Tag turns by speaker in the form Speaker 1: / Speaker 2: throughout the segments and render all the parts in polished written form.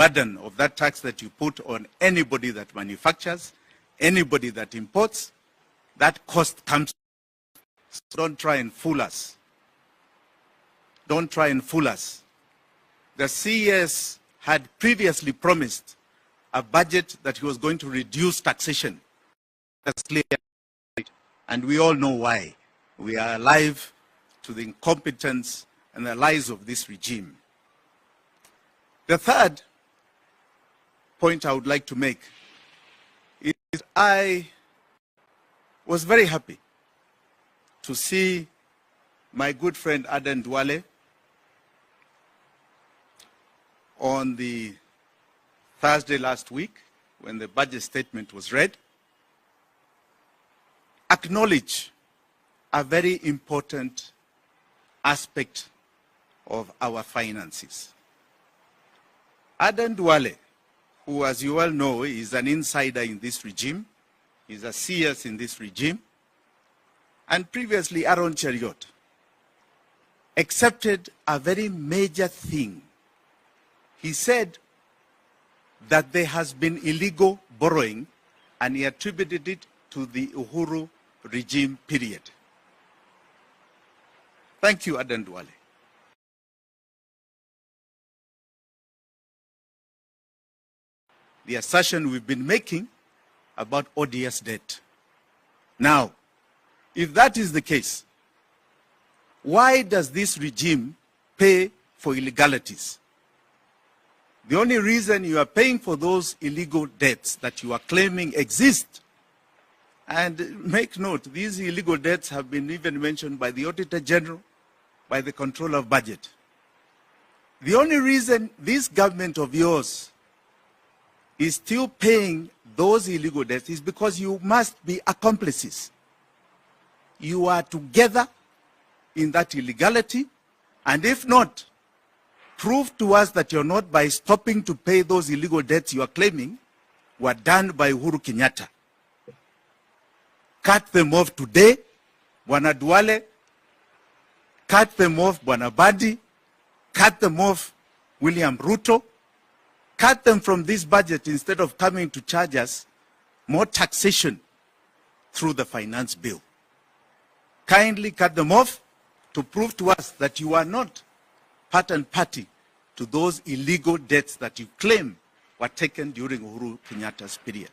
Speaker 1: burden of that tax that you put on anybody that manufactures, anybody that imports, that cost comes. So don't try and fool us. Don't try and fool us. The CES had previously promised a budget that he was going to reduce taxation. That's clear. And we all know why. We are alive to the incompetence and the lies of this regime. The third point I would like to make is I was very happy to see my good friend Aden Duale on the Thursday last week when the budget statement was read, acknowledge a very important aspect of our finances. Aden Duale, who, as you all know, is an insider in this regime, is a CS in this regime, and previously Aaron Cheriot, accepted a very major thing. He said that there has been illegal borrowing, and he attributed it to the Uhuru regime period. Thank you, Aden Duale. The assertion we've been making about ODS debt. Now, if that is the case, why does this regime pay for illegalities? The only reason you are paying for those illegal debts that you are claiming exist, and make note, these illegal debts have been even mentioned by the Auditor General, by the Controller of Budget. The only reason this government of yours is still paying those illegal debts is because you must be accomplices. You are together in that illegality, and if not, prove to us that you're not by stopping to pay those illegal debts you are claiming were done by Uhuru Kenyatta. Cut them off today, Bwana Duale. Cut them off, Bwana Badi. Cut them off, William Ruto. Cut them from this budget instead of coming to charge us more taxation through the finance bill. Kindly cut them off to prove to us that you are not part and party to those illegal debts that you claim were taken during Uhuru Kenyatta's period.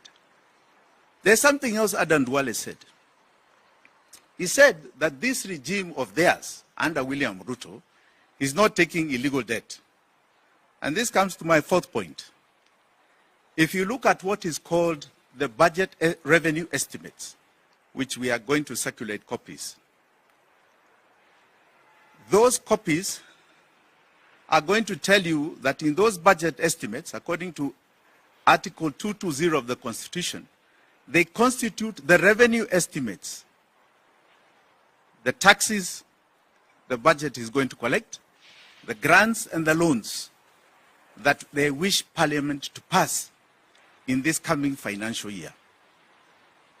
Speaker 1: There's something else Aden Duale said. He said that this regime of theirs, under William Ruto, is not taking illegal debt. And this comes to my fourth point. If you look at what is called the budget revenue estimates, which we are going to circulate copies, those copies are going to tell you that in those budget estimates, according to Article 220 of the Constitution, they constitute the revenue estimates, the taxes the budget is going to collect, the grants and the loans that they wish Parliament to pass in this coming financial year.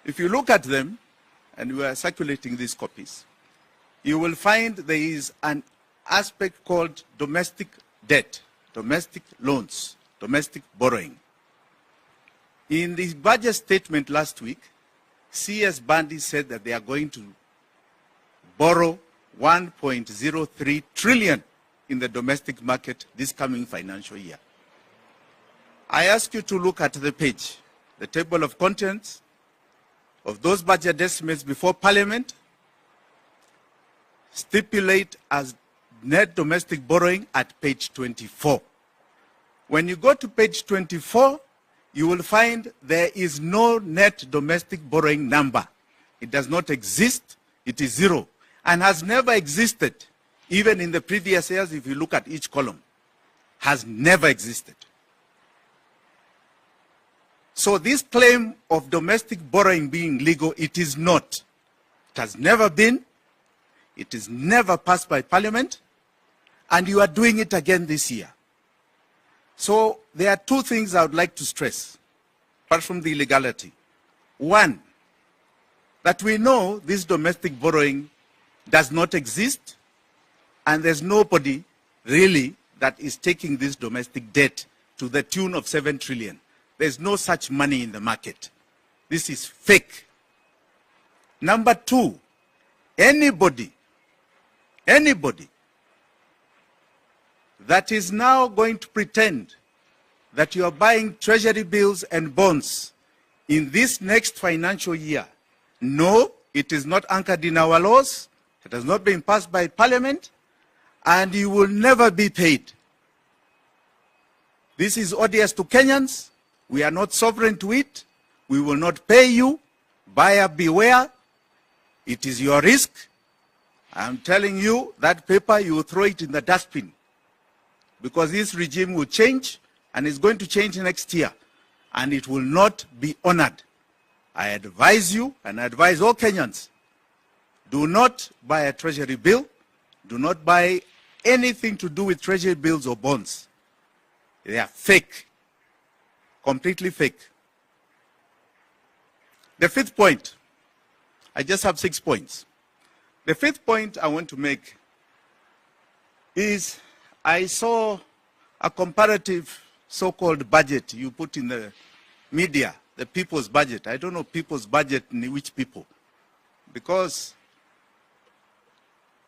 Speaker 1: If you look at them, and we are circulating these copies, you will find there is an aspect called domestic debt, domestic loans, domestic borrowing. In the budget statement last week, CS Bandi said that they are going to borrow 1.03 trillion in the domestic market this coming financial year. I ask you to look at the page, the table of contents of those budget estimates before Parliament stipulate as net domestic borrowing at page 24. When you go to page 24, you will find there is no net domestic borrowing number. It does not exist. It is zero and has never existed. Even in the previous years, if you look at each column, has never existed. So this claim of domestic borrowing being legal, it is not. It has never been. It is never passed by Parliament. And you are doing it again this year. So there are two things I would like to stress, apart from the illegality. One, that we know this domestic borrowing does not exist, and there's nobody really that is taking this domestic debt to the tune of 7 trillion. There's no such money in the market. This is fake. Number two, anybody that is now going to pretend that you are buying treasury bills and bonds in this next financial year, no, it is not anchored in our laws, it has not been passed by Parliament, and you will never be paid. This is odious to Kenyans. We are not sovereign to it. We will not pay you. Buyer beware. It is your risk. I'm telling you, that paper, you will throw it in the dustbin, because this regime will change, and it's going to change next year, and it will not be honored. I advise you, and I advise all Kenyans, do not buy a treasury bill. Do not buy anything to do with treasury bills or bonds. They are fake, completely fake. The fifth point, I just have 6 points. The fifth point I want to make is I saw a comparative so-called budget you put in the media, the people's budget. I don't know people's budget in which people, because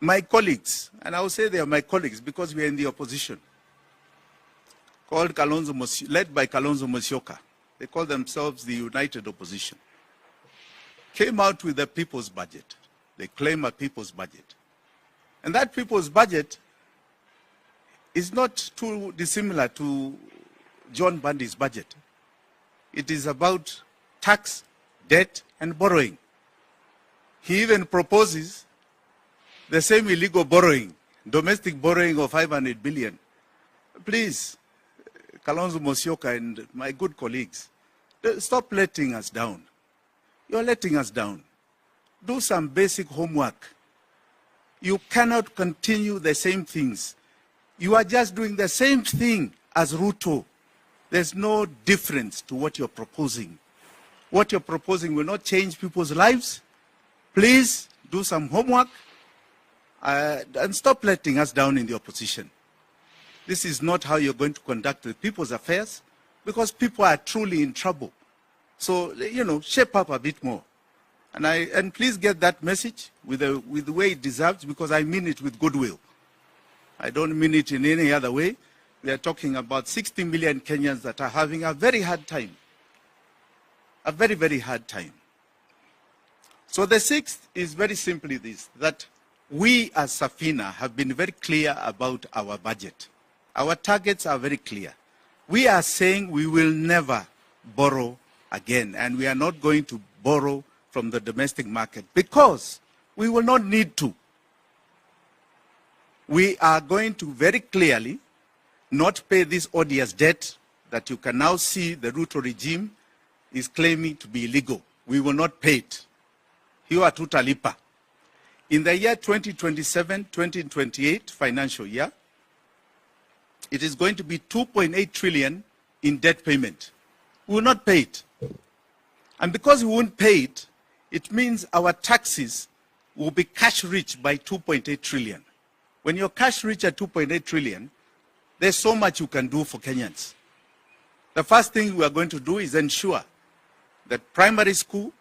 Speaker 1: my colleagues, and I will say they are my colleagues because we are in the opposition, led by Kalonzo Musyoka. They call themselves the United Opposition. Came out with a people's budget. They claim a people's budget. And that people's budget is not too dissimilar to John Bundy's budget. It is about tax, debt, and borrowing. He even proposes the same illegal borrowing, domestic borrowing of 500 billion. Please, Kalonzo Musyoka and my good colleagues, stop letting us down. You're letting us down. Do some basic homework. You cannot continue the same things. You are just doing the same thing as Ruto. There's no difference to what you're proposing. What you're proposing will not change people's lives. Please do some homework and stop letting us down in the opposition. This is not how you're going to conduct the people's affairs, because people are truly in trouble. So, shape up a bit more. And please get that message with the way it deserves, because I mean it with goodwill. I don't mean it in any other way. We are talking about 60 million Kenyans that are having a very hard time. A very, very hard time. So the sixth is very simply this, that we as Safina have been very clear about our budget. Our targets are very clear. We are saying we will never borrow again, and we are not going to borrow from the domestic market because we will not need to. We are going to very clearly not pay this odious debt that you can now see the Ruto regime is claiming to be illegal. We will not pay it. Hiyo hatutalipa. In the year 2027-2028 financial year, it is going to be 2.8 trillion in debt payment. We will not pay it. And because we won't pay it, it means our taxes will be cash rich by 2.8 trillion. When you're cash rich at 2.8 trillion, there's so much you can do for Kenyans. The first thing we are going to do is ensure that primary school,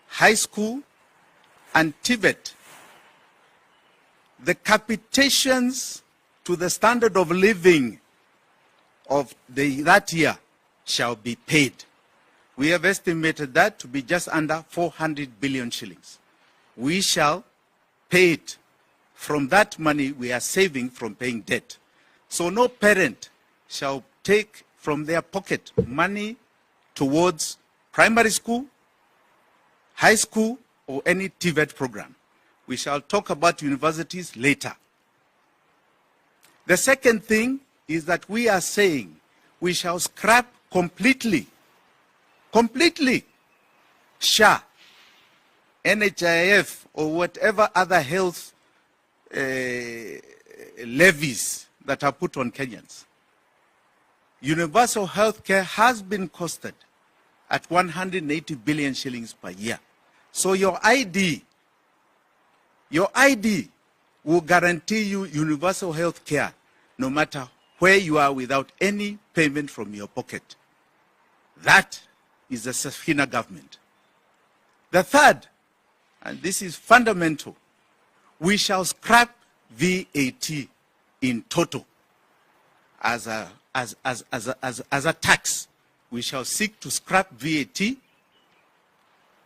Speaker 1: high school, and TVET, the capitations to the standard of living of that year shall be paid. We have estimated that to be just under 400 billion shillings. We shall pay it from that money we are saving from paying debt. So no parent shall take from their pocket money towards primary school, high school, or any TVET program. We shall talk about universities later. The second thing is that we are saying we shall scrap completely, SHA, NHIF, or whatever other health levies that are put on Kenyans. Universal health care has been costed at 180 billion shillings per year. So your ID will guarantee you universal health care no matter where you are without any payment from your pocket. That is a Safina government. The third, and this is fundamental, we shall scrap VAT in total as a tax. We shall seek to scrap VAT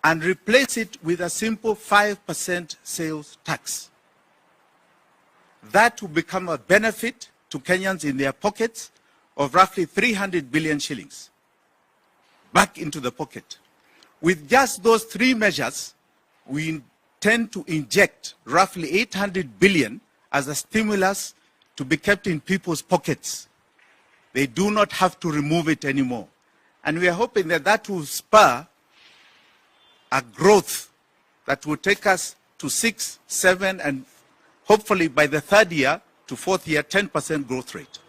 Speaker 1: and replace it with a simple 5% sales tax. That will become a benefit to Kenyans in their pockets of roughly 300 billion shillings back into the pocket. With just those three measures, we intend to inject roughly 800 billion as a stimulus to be kept in people's pockets. They do not have to remove it anymore. And we are hoping that that will spur a growth that will take us to 6, 7, and hopefully by the third year to fourth year, 10% growth rate.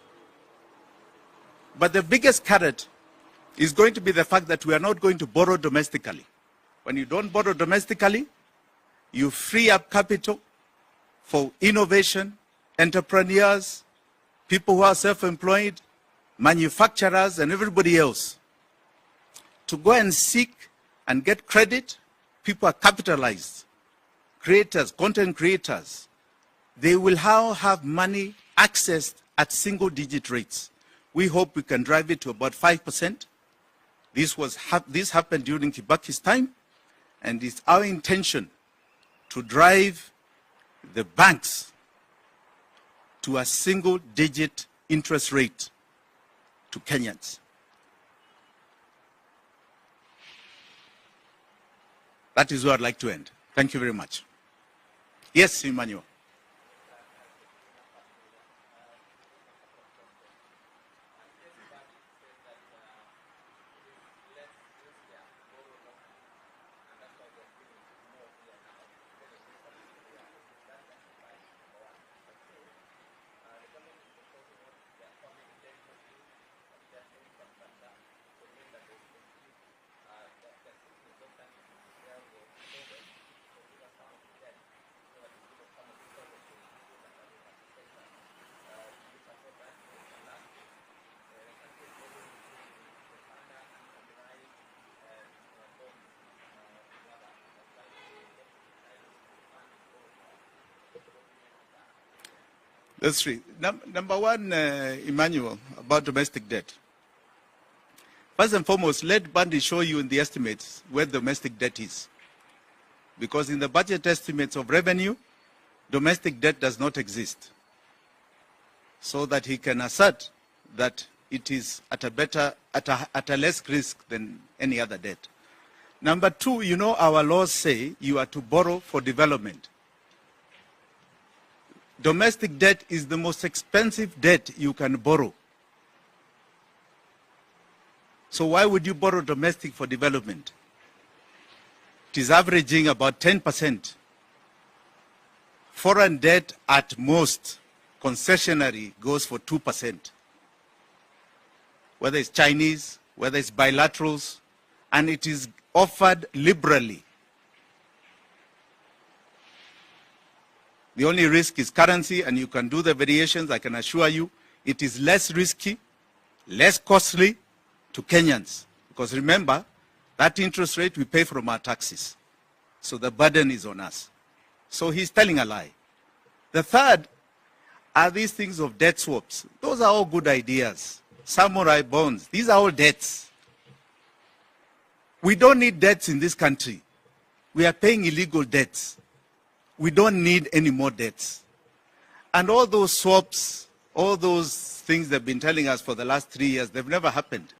Speaker 1: But the biggest carrot is going to be the fact that we are not going to borrow domestically. When you don't borrow domestically, you free up capital for innovation, entrepreneurs, people who are self-employed, manufacturers, and everybody else to go and seek and get credit. People are capitalized. Creators, content creators, they will now have money accessed at single-digit rates. We hope we can drive it to about 5%. This happened during Kibaki's time, and it's our intention to drive the banks to a single-digit interest rate to Kenyans. That is where I'd like to end. Thank you very much. Yes, Emmanuel. That's three. Number one, Emmanuel, about domestic debt. First and foremost, let Bandi show you in the estimates where domestic debt is. Because in the budget estimates of revenue, domestic debt does not exist. So that he can assert that it is at a less risk than any other debt. Number two, you know our laws say you are to borrow for development. Domestic debt is the most expensive debt you can borrow. So why would you borrow domestic for development? It is averaging about 10%. Foreign debt at most, concessionary, goes for 2%. Whether it's Chinese, whether it's bilaterals, and it is offered liberally. The only risk is currency, and you can do the variations. I can assure you it is less risky, less costly to Kenyans. Because remember, that interest rate we pay from our taxes. So the burden is on us. So he's telling a lie. The third are these things of debt swaps. Those are all good ideas. Samurai bonds, these are all debts. We don't need debts in this country. We are paying illegal debts. We don't need any more debts. And all those swaps, all those things they've been telling us for the last 3 years, they've never happened.